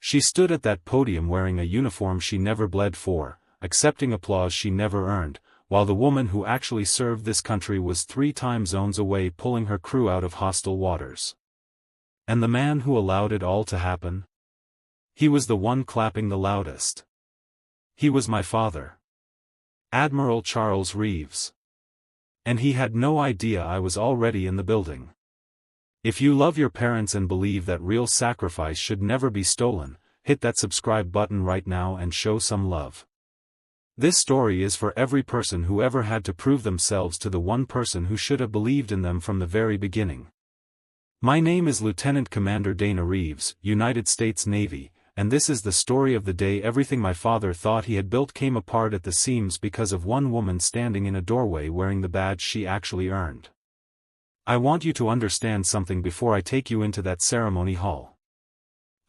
She stood at that podium wearing a uniform she never bled for, accepting applause she never earned, while the woman who actually served this country was 3 time zones away pulling her crew out of hostile waters. And the man who allowed it all to happen? He was the one clapping the loudest. He was my father. Admiral Charles Reeves. And he had no idea I was already in the building. If you love your parents and believe that real sacrifice should never be stolen, hit that subscribe button right now and show some love. This story is for every person who ever had to prove themselves to the one person who should have believed in them from the very beginning. My name is Lieutenant Commander Dana Reeves, United States Navy, and this is the story of the day everything my father thought he had built came apart at the seams because of one woman standing in a doorway wearing the badge she actually earned. I want you to understand something before I take you into that ceremony hall.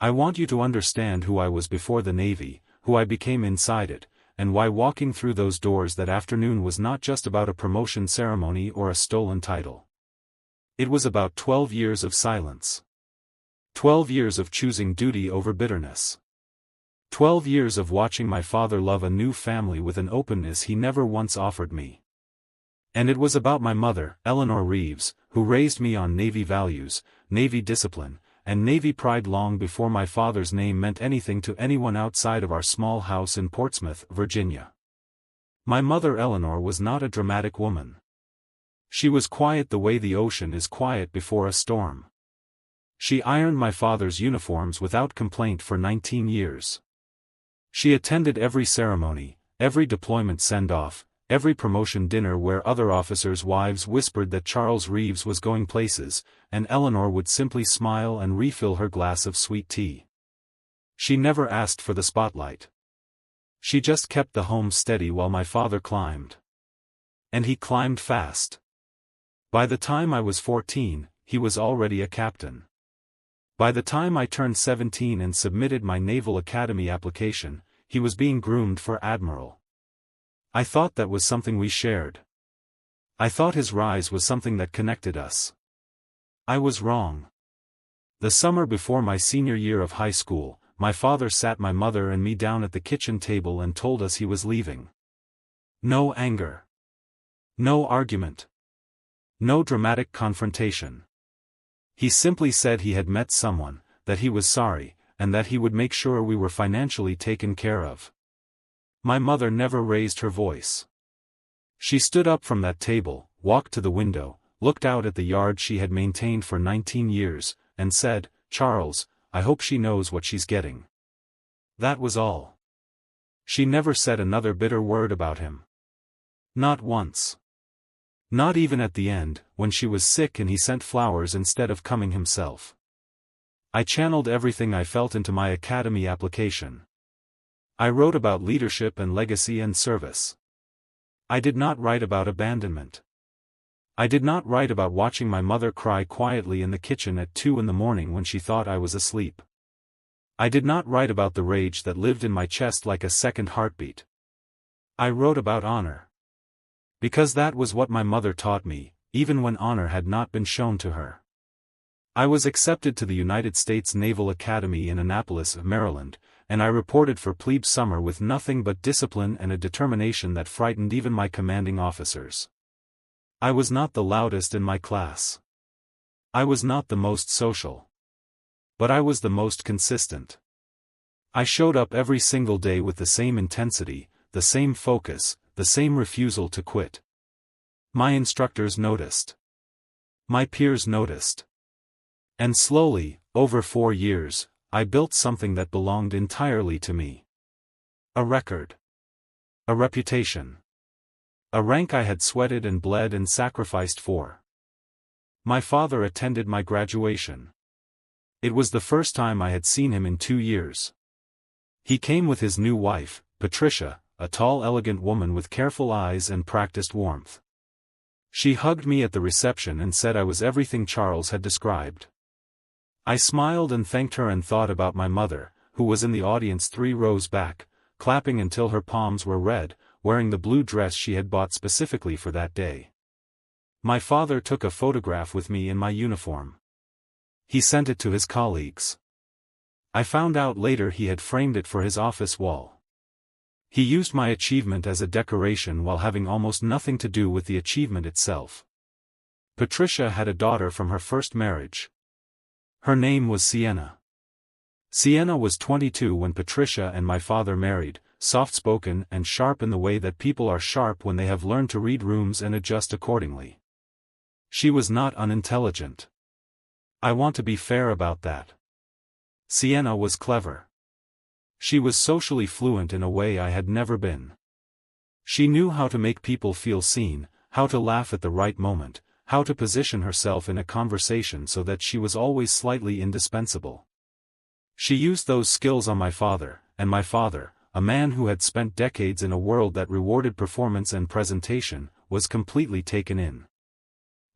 I want you to understand who I was before the Navy, who I became inside it, and why walking through those doors that afternoon was not just about a promotion ceremony or a stolen title. It was about 12 years of silence. 12 years of choosing duty over bitterness. 12 years of watching my father love a new family with an openness he never once offered me. And it was about my mother, Eleanor Reeves, who raised me on Navy values, Navy discipline, and Navy pride long before my father's name meant anything to anyone outside of our small house in Portsmouth, Virginia. My mother Eleanor was not a dramatic woman. She was quiet the way the ocean is quiet before a storm. She ironed my father's uniforms without complaint for 19 years. She attended every ceremony, every deployment send-off, every promotion dinner where other officers' wives whispered that Charles Reeves was going places, and Eleanor would simply smile and refill her glass of sweet tea. She never asked for the spotlight. She just kept the home steady while my father climbed. And he climbed fast. By the time I was 14, he was already a captain. By the time I turned 17 and submitted my Naval Academy application, he was being groomed for admiral. I thought that was something we shared. I thought his rise was something that connected us. I was wrong. The summer before my senior year of high school, my father sat my mother and me down at the kitchen table and told us he was leaving. No anger. No argument. No dramatic confrontation. He simply said he had met someone, that he was sorry, and that he would make sure we were financially taken care of. My mother never raised her voice. She stood up from that table, walked to the window, looked out at the yard she had maintained for 19 years, and said, "Charles, I hope she knows what she's getting." That was all. She never said another bitter word about him. Not once. Not even at the end, when she was sick and he sent flowers instead of coming himself. I channeled everything I felt into my academy application. I wrote about leadership and legacy and service. I did not write about abandonment. I did not write about watching my mother cry quietly in the kitchen at 2 in the morning when she thought I was asleep. I did not write about the rage that lived in my chest like a second heartbeat. I wrote about honor. Because that was what my mother taught me, even when honor had not been shown to her. I was accepted to the United States Naval Academy in Annapolis, Maryland, and I reported for plebe summer with nothing but discipline and a determination that frightened even my commanding officers. I was not the loudest in my class. I was not the most social. But I was the most consistent. I showed up every single day with the same intensity, the same focus, the same refusal to quit. My instructors noticed. My peers noticed. And slowly, over 4 years, I built something that belonged entirely to me. A record. A reputation. A rank I had sweated and bled and sacrificed for. My father attended my graduation. It was the first time I had seen him in 2 years. He came with his new wife, Patricia, a tall elegant woman with careful eyes and practiced warmth. She hugged me at the reception and said I was everything Charles had described. I smiled and thanked her and thought about my mother, who was in the audience 3 rows back, clapping until her palms were red, wearing the blue dress she had bought specifically for that day. My father took a photograph with me in my uniform. He sent it to his colleagues. I found out later he had framed it for his office wall. He used my achievement as a decoration while having almost nothing to do with the achievement itself. Patricia had a daughter from her first marriage. Her name was Sienna. Sienna was 22 when Patricia and my father married, soft-spoken and sharp in the way that people are sharp when they have learned to read rooms and adjust accordingly. She was not unintelligent. I want to be fair about that. Sienna was clever. She was socially fluent in a way I had never been. She knew how to make people feel seen, how to laugh at the right moment, how to position herself in a conversation so that she was always slightly indispensable. She used those skills on my father, and my father, a man who had spent decades in a world that rewarded performance and presentation, was completely taken in.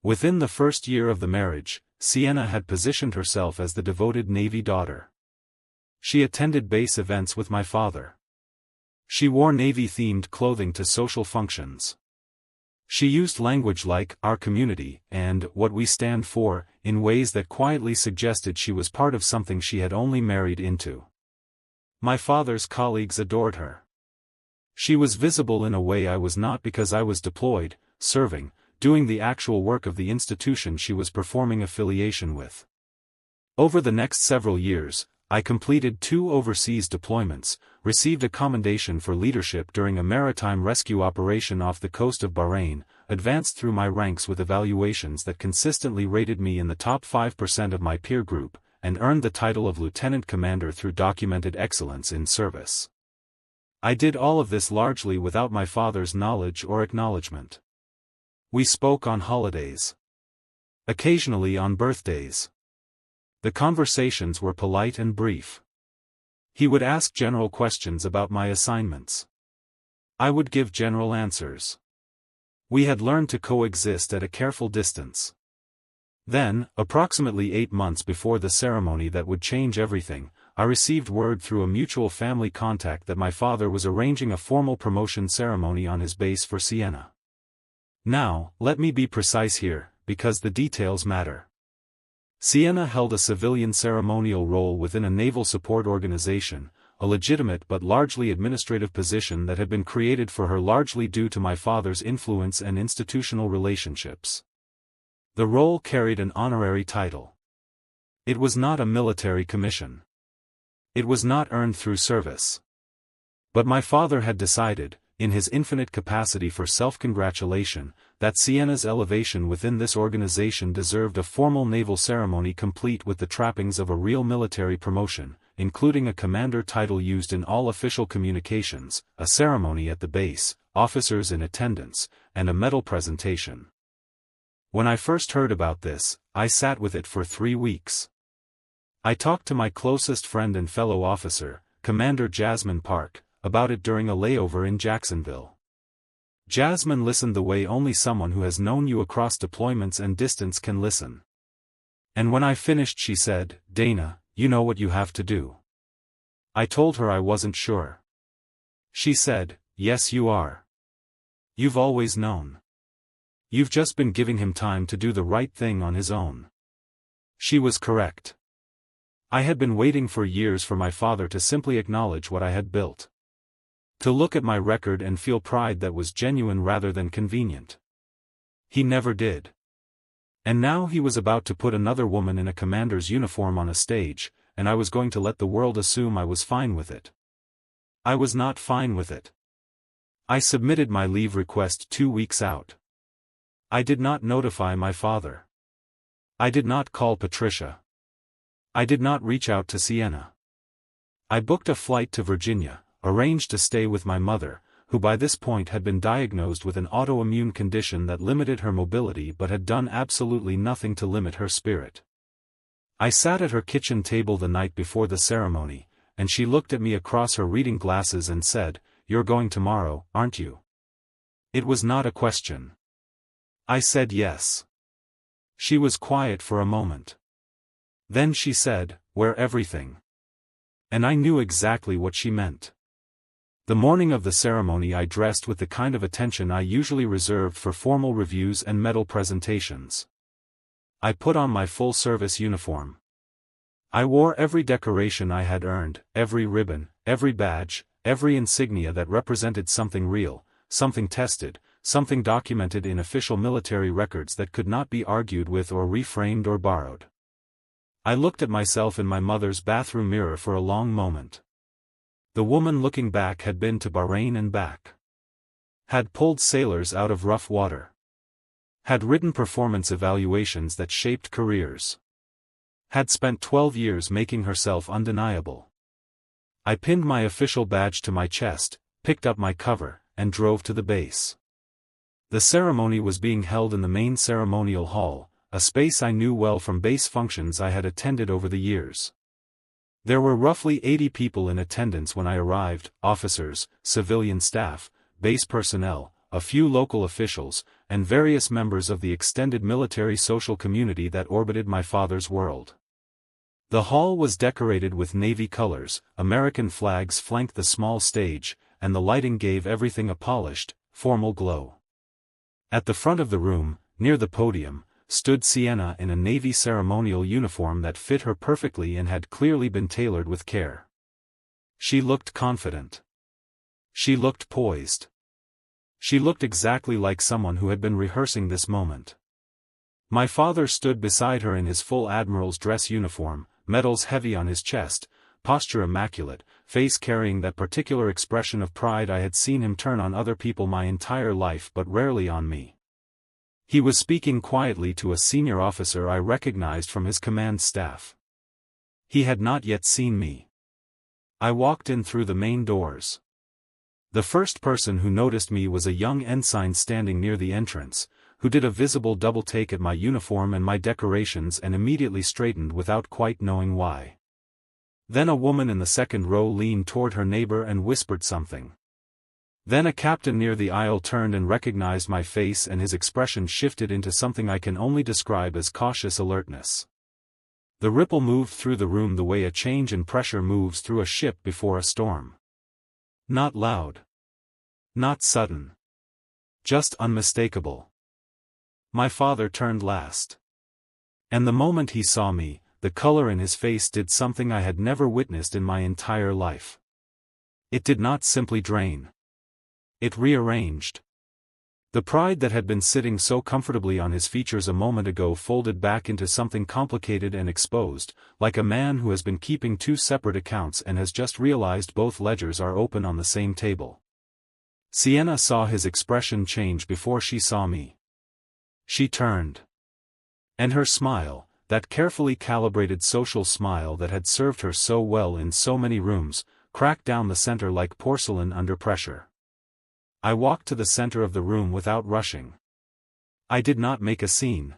Within the first year of the marriage, Sienna had positioned herself as the devoted Navy daughter. She attended base events with my father. She wore Navy-themed clothing to social functions. She used language like "our community" and "what we stand for" in ways that quietly suggested she was part of something she had only married into. My father's colleagues adored her. She was visible in a way I was not because I was deployed, serving, doing the actual work of the institution she was performing affiliation with. Over the next several years, I completed 2 overseas deployments, received a commendation for leadership during a maritime rescue operation off the coast of Bahrain, advanced through my ranks with evaluations that consistently rated me in the top 5% of my peer group, and earned the title of lieutenant commander through documented excellence in service. I did all of this largely without my father's knowledge or acknowledgement. We spoke on holidays. Occasionally on birthdays. The conversations were polite and brief. He would ask general questions about my assignments. I would give general answers. We had learned to coexist at a careful distance. Then, approximately 8 months before the ceremony that would change everything, I received word through a mutual family contact that my father was arranging a formal promotion ceremony on his base for Sienna. Now, let me be precise here, because the details matter. Sienna held a civilian ceremonial role within a naval support organization, a legitimate but largely administrative position that had been created for her largely due to my father's influence and institutional relationships. The role carried an honorary title. It was not a military commission. It was not earned through service. But my father had decided, in his infinite capacity for self-congratulation, that Sienna's elevation within this organization deserved a formal naval ceremony complete with the trappings of a real military promotion, including a commander title used in all official communications, a ceremony at the base, officers in attendance, and a medal presentation. When I first heard about this, I sat with it for 3 weeks. I talked to my closest friend and fellow officer, Commander Jasmine Park, about it during a layover in Jacksonville. Jasmine listened the way only someone who has known you across deployments and distance can listen. And when I finished she said, "Dana, you know what you have to do." I told her I wasn't sure. She said, "Yes you are. You've always known. You've just been giving him time to do the right thing on his own." She was correct. I had been waiting for years for my father to simply acknowledge what I had built. To look at my record and feel pride that was genuine rather than convenient. He never did. And now he was about to put another woman in a commander's uniform on a stage, and I was going to let the world assume I was fine with it. I was not fine with it. I submitted my leave request 2 weeks out. I did not notify my father. I did not call Patricia. I did not reach out to Sienna. I booked a flight to Virginia, arranged to stay with my mother, who by this point had been diagnosed with an autoimmune condition that limited her mobility but had done absolutely nothing to limit her spirit. I sat at her kitchen table the night before the ceremony, and she looked at me across her reading glasses and said, "You're going tomorrow, aren't you?" It was not a question. I said yes. She was quiet for a moment. Then she said, "Wear everything." And I knew exactly what she meant. The morning of the ceremony I dressed with the kind of attention I usually reserved for formal reviews and medal presentations. I put on my full-service uniform. I wore every decoration I had earned, every ribbon, every badge, every insignia that represented something real, something tested, something documented in official military records that could not be argued with or reframed or borrowed. I looked at myself in my mother's bathroom mirror for a long moment. The woman looking back had been to Bahrain and back. Had pulled sailors out of rough water. Had written performance evaluations that shaped careers. Had spent 12 years making herself undeniable. I pinned my official badge to my chest, picked up my cover, and drove to the base. The ceremony was being held in the main ceremonial hall, a space I knew well from base functions I had attended over the years. There were roughly 80 people in attendance when I arrived: officers, civilian staff, base personnel, a few local officials, and various members of the extended military social community that orbited my father's world. The hall was decorated with Navy colors, American flags flanked the small stage, and the lighting gave everything a polished, formal glow. At the front of the room, near the podium, stood Sienna in a Navy ceremonial uniform that fit her perfectly and had clearly been tailored with care. She looked confident. She looked poised. She looked exactly like someone who had been rehearsing this moment. My father stood beside her in his full admiral's dress uniform, medals heavy on his chest, posture immaculate, face carrying that particular expression of pride I had seen him turn on other people my entire life but rarely on me. He was speaking quietly to a senior officer I recognized from his command staff. He had not yet seen me. I walked in through the main doors. The first person who noticed me was a young ensign standing near the entrance, who did a visible double take at my uniform and my decorations and immediately straightened without quite knowing why. Then a woman in the second row leaned toward her neighbor and whispered something. Then a captain near the aisle turned and recognized my face, and his expression shifted into something I can only describe as cautious alertness. The ripple moved through the room the way a change in pressure moves through a ship before a storm. Not loud. Not sudden. Just unmistakable. My father turned last. And the moment he saw me, the color in his face did something I had never witnessed in my entire life. It did not simply drain. It rearranged. The pride that had been sitting so comfortably on his features a moment ago folded back into something complicated and exposed, like a man who has been keeping two separate accounts and has just realized both ledgers are open on the same table. Sienna saw his expression change before she saw me. She turned. And her smile, that carefully calibrated social smile that had served her so well in so many rooms, cracked down the center like porcelain under pressure. I walked to the center of the room without rushing. I did not make a scene.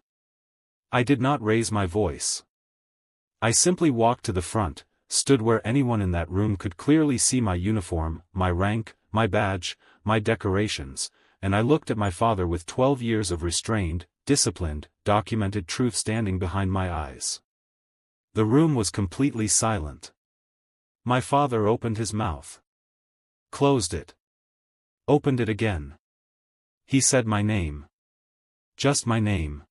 I did not raise my voice. I simply walked to the front, stood where anyone in that room could clearly see my uniform, my rank, my badge, my decorations, and I looked at my father with 12 years of restrained, disciplined, documented truth standing behind my eyes. The room was completely silent. My father opened his mouth. Closed it. Opened it again. He said my name. Just my name.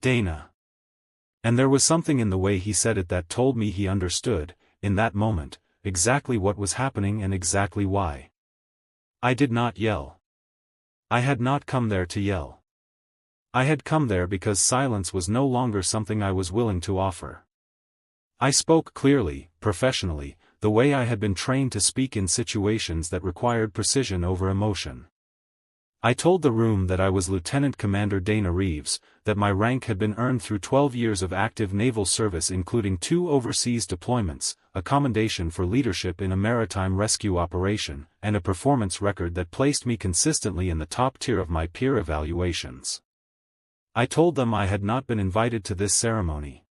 Dana. And there was something in the way he said it that told me he understood, in that moment, exactly what was happening and exactly why. I did not yell. I had not come there to yell. I had come there because silence was no longer something I was willing to offer. I spoke clearly, professionally, the way I had been trained to speak in situations that required precision over emotion. I told the room that I was Lieutenant Commander Dana Reeves, that my rank had been earned through 12 years of active naval service including 2 overseas deployments, a commendation for leadership in a maritime rescue operation, and a performance record that placed me consistently in the top tier of my peer evaluations. I told them I had not been invited to this ceremony.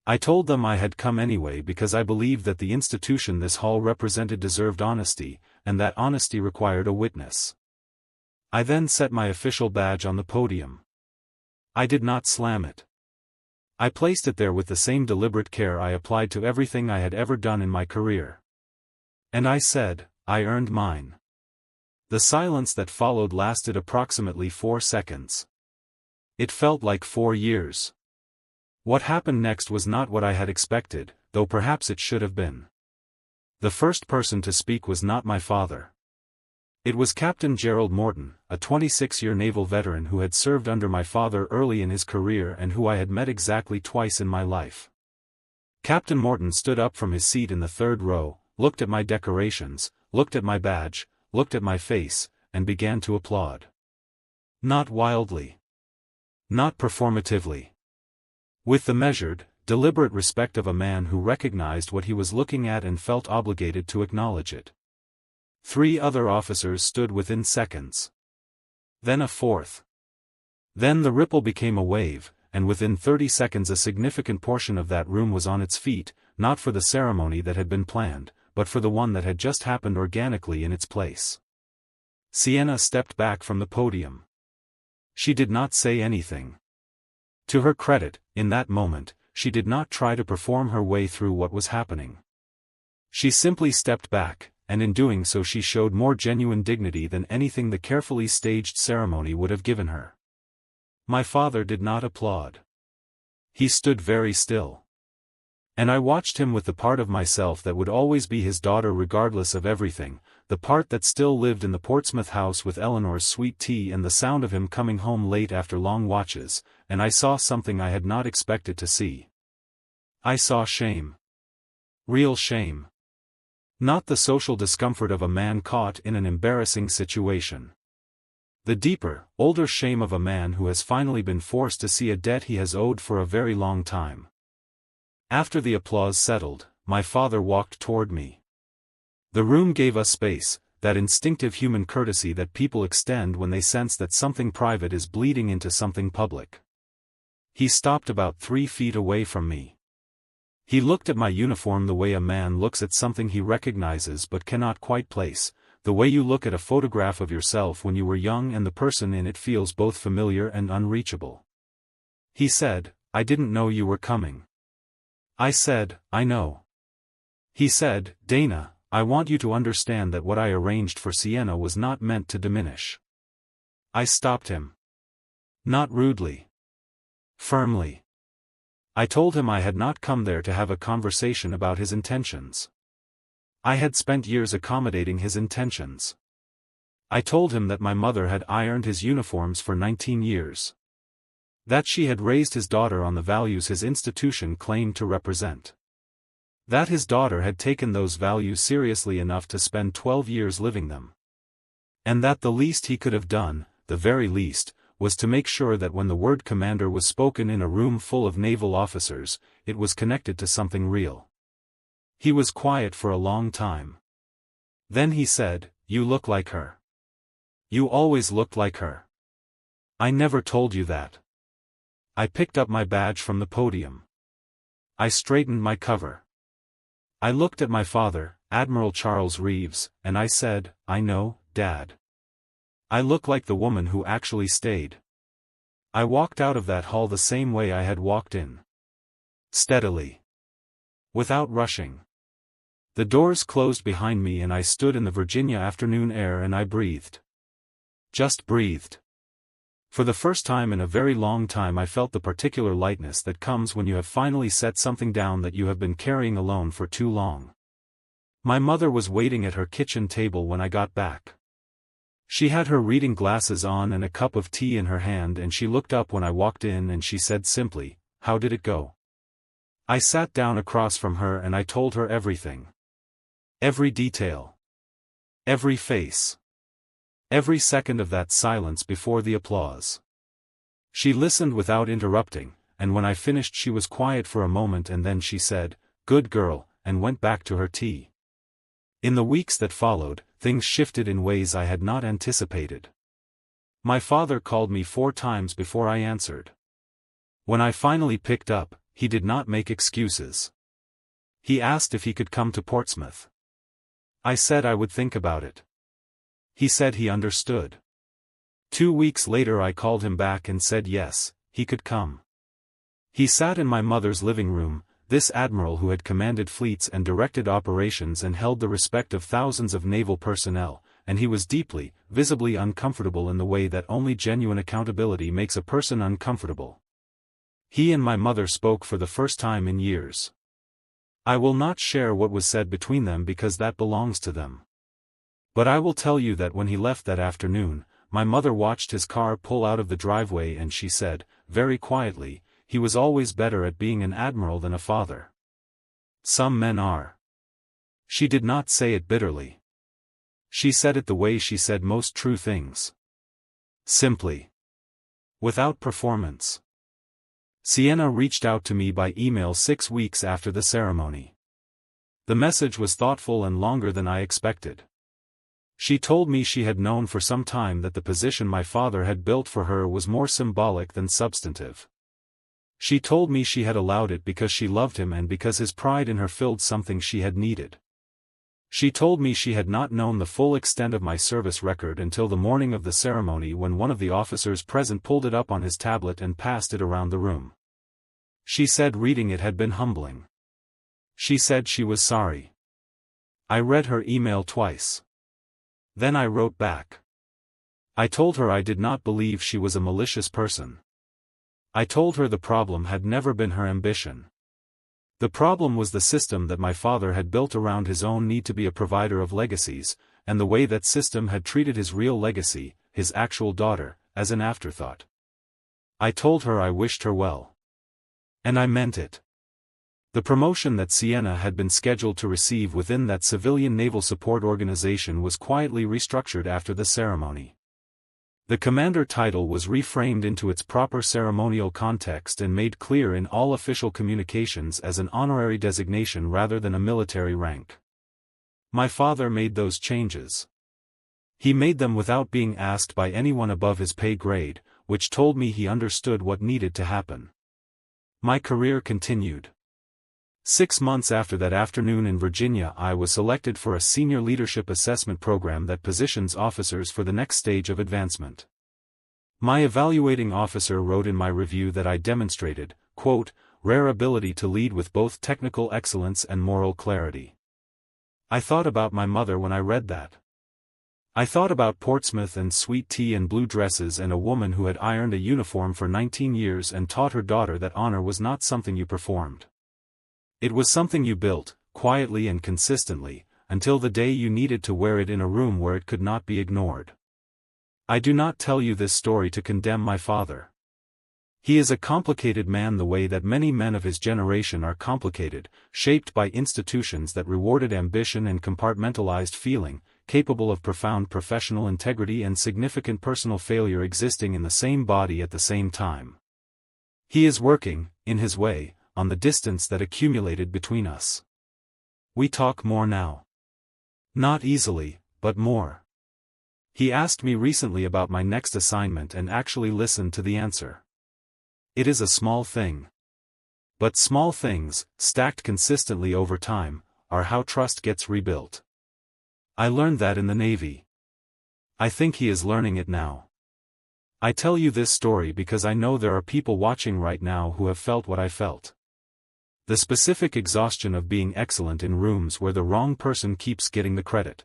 I told them I had come anyway because I believed that the institution this hall represented deserved honesty, and that honesty required a witness. I then set my official badge on the podium. I did not slam it. I placed it there with the same deliberate care I applied to everything I had ever done in my career. And I said, I earned mine. The silence that followed lasted approximately 4 seconds. It felt like 4 years. What happened next was not what I had expected, though perhaps it should have been. The first person to speak was not my father. It was Captain Gerald Morton, a 26-year naval veteran who had served under my father early in his career and who I had met exactly twice in my life. Captain Morton stood up from his seat in the third row, looked at my decorations, looked at my badge, looked at my face, and began to applaud. Not wildly. Not performatively. With the measured, deliberate respect of a man who recognized what he was looking at and felt obligated to acknowledge it. 3 other officers stood within seconds. Then a fourth. Then the ripple became a wave, and within 30 seconds a significant portion of that room was on its feet, not for the ceremony that had been planned, but for the one that had just happened organically in its place. Sienna stepped back from the podium. She did not say anything. To her credit, in that moment, she did not try to perform her way through what was happening. She simply stepped back, and in doing so she showed more genuine dignity than anything the carefully staged ceremony would have given her. My father did not applaud. He stood very still. And I watched him with the part of myself that would always be his daughter regardless of everything, the part that still lived in the Portsmouth house with Eleanor's sweet tea and the sound of him coming home late after long watches, and I saw something I had not expected to see. I saw shame. Real shame. Not the social discomfort of a man caught in an embarrassing situation. The deeper, older shame of a man who has finally been forced to see a debt he has owed for a very long time. After the applause settled, my father walked toward me. The room gave us space, that instinctive human courtesy that people extend when they sense that something private is bleeding into something public. He stopped about 3 feet away from me. He looked at my uniform the way a man looks at something he recognizes but cannot quite place, the way you look at a photograph of yourself when you were young and the person in it feels both familiar and unreachable. He said, "I didn't know you were coming." I said, "I know." He said, "Dana, I want you to understand that what I arranged for Sienna was not meant to diminish." I stopped him. Not rudely. Firmly. I told him I had not come there to have a conversation about his intentions. I had spent years accommodating his intentions. I told him that my mother had ironed his uniforms for 19 years. That she had raised his daughter on the values his institution claimed to represent. That his daughter had taken those values seriously enough to spend 12 years living them. And that the least he could have done, the very least, was to make sure that when the word commander was spoken in a room full of naval officers, it was connected to something real. He was quiet for a long time. Then he said, "You look like her. You always looked like her. I never told you that." I picked up my badge from the podium. I straightened my cover. I looked at my father, Admiral Charles Reeves, and I said, "I know, Dad. I look like the woman who actually stayed." I walked out of that hall the same way I had walked in. Steadily. Without rushing. The doors closed behind me and I stood in the Virginia afternoon air and I breathed. Just breathed. For the first time in a very long time I felt the particular lightness that comes when you have finally set something down that you have been carrying alone for too long. My mother was waiting at her kitchen table when I got back. She had her reading glasses on and a cup of tea in her hand and she looked up when I walked in and she said simply, "How did it go?" I sat down across from her and I told her everything. Every detail. Every face. Every second of that silence before the applause. She listened without interrupting, and when I finished she was quiet for a moment and then she said, "Good girl," and went back to her tea. In the weeks that followed, things shifted in ways I had not anticipated. My father called me 4 times before I answered. When I finally picked up, he did not make excuses. He asked if he could come to Portsmouth. I said I would think about it. He said he understood. 2 weeks later I called him back and said yes, he could come. He sat in my mother's living room, this admiral who had commanded fleets and directed operations and held the respect of thousands of naval personnel, and he was deeply, visibly uncomfortable in the way that only genuine accountability makes a person uncomfortable. He and my mother spoke for the first time in years. I will not share what was said between them because that belongs to them. But I will tell you that when he left that afternoon, my mother watched his car pull out of the driveway and she said, very quietly, "He was always better at being an admiral than a father. Some men are." She did not say it bitterly. She said it the way she said most true things. Simply. Without performance. Sienna reached out to me by email 6 weeks after the ceremony. The message was thoughtful and longer than I expected. She told me she had known for some time that the position my father had built for her was more symbolic than substantive. She told me she had allowed it because she loved him and because his pride in her filled something she had needed. She told me she had not known the full extent of my service record until the morning of the ceremony when one of the officers present pulled it up on his tablet and passed it around the room. She said reading it had been humbling. She said she was sorry. I read her email twice. Then I wrote back. I told her I did not believe she was a malicious person. I told her the problem had never been her ambition. The problem was the system that my father had built around his own need to be a provider of legacies, and the way that system had treated his real legacy, his actual daughter, as an afterthought. I told her I wished her well. And I meant it. The promotion that Sienna had been scheduled to receive within that civilian naval support organization was quietly restructured after the ceremony. The commander title was reframed into its proper ceremonial context and made clear in all official communications as an honorary designation rather than a military rank. My father made those changes. He made them without being asked by anyone above his pay grade, which told me he understood what needed to happen. My career continued. 6 months after that afternoon in Virginia, I was selected for a senior leadership assessment program that positions officers for the next stage of advancement. My evaluating officer wrote in my review that I demonstrated, quote, "rare ability to lead with both technical excellence and moral clarity." I thought about my mother when I read that. I thought about Portsmouth and sweet tea and blue dresses and a woman who had ironed a uniform for 19 years and taught her daughter that honor was not something you performed. It was something you built, quietly and consistently, until the day you needed to wear it in a room where it could not be ignored. I do not tell you this story to condemn my father. He is a complicated man the way that many men of his generation are complicated, shaped by institutions that rewarded ambition and compartmentalized feeling, capable of profound professional integrity and significant personal failure existing in the same body at the same time. He is working, in his way, on the distance that accumulated between us. We talk more now. Not easily, but more. He asked me recently about my next assignment and actually listened to the answer. It is a small thing. But small things, stacked consistently over time, are how trust gets rebuilt. I learned that in the Navy. I think he is learning it now. I tell you this story because I know there are people watching right now who have felt what I felt. The specific exhaustion of being excellent in rooms where the wrong person keeps getting the credit.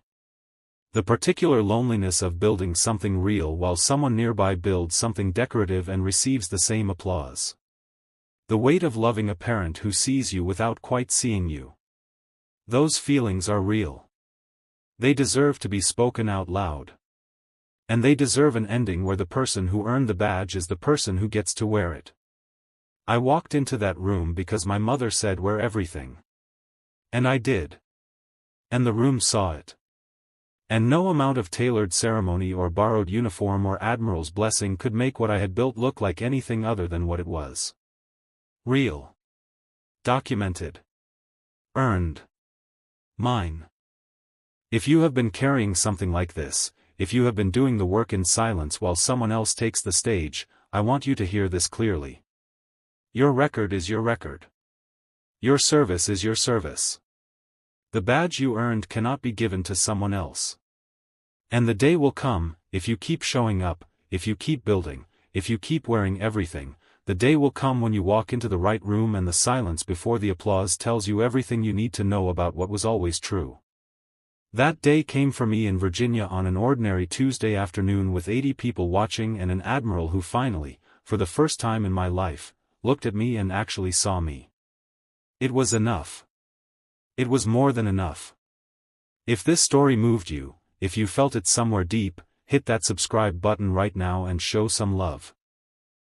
The particular loneliness of building something real while someone nearby builds something decorative and receives the same applause. The weight of loving a parent who sees you without quite seeing you. Those feelings are real. They deserve to be spoken out loud. And they deserve an ending where the person who earned the badge is the person who gets to wear it. I walked into that room because my mother said wear everything. And I did. And the room saw it. And no amount of tailored ceremony or borrowed uniform or admiral's blessing could make what I had built look like anything other than what it was. Real. Documented. Earned. Mine. If you have been carrying something like this, if you have been doing the work in silence while someone else takes the stage, I want you to hear this clearly. Your record is your record. Your service is your service. The badge you earned cannot be given to someone else. And the day will come, if you keep showing up, if you keep building, if you keep wearing everything, the day will come when you walk into the right room and the silence before the applause tells you everything you need to know about what was always true. That day came for me in Virginia on an ordinary Tuesday afternoon with 80 people watching and an admiral who finally, for the first time in my life, looked at me and actually saw me. It was enough. It was more than enough. If this story moved you, if you felt it somewhere deep, hit that subscribe button right now and show some love.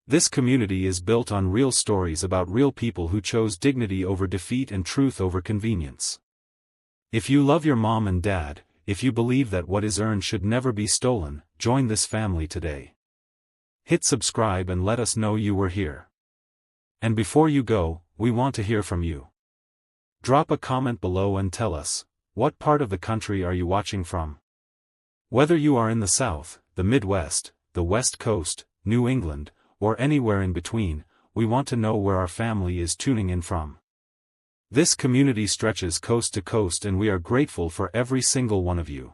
This community is built on real stories about real people who chose dignity over defeat and truth over convenience. If you love your mom and dad, if you believe that what is earned should never be stolen, join this family today. Hit subscribe and let us know you were here. And before you go, we want to hear from you. Drop a comment below and tell us, what part of the country are you watching from? Whether you are in the South, the Midwest, the West Coast, New England, or anywhere in between, we want to know where our family is tuning in from. This community stretches coast to coast and we are grateful for every single one of you.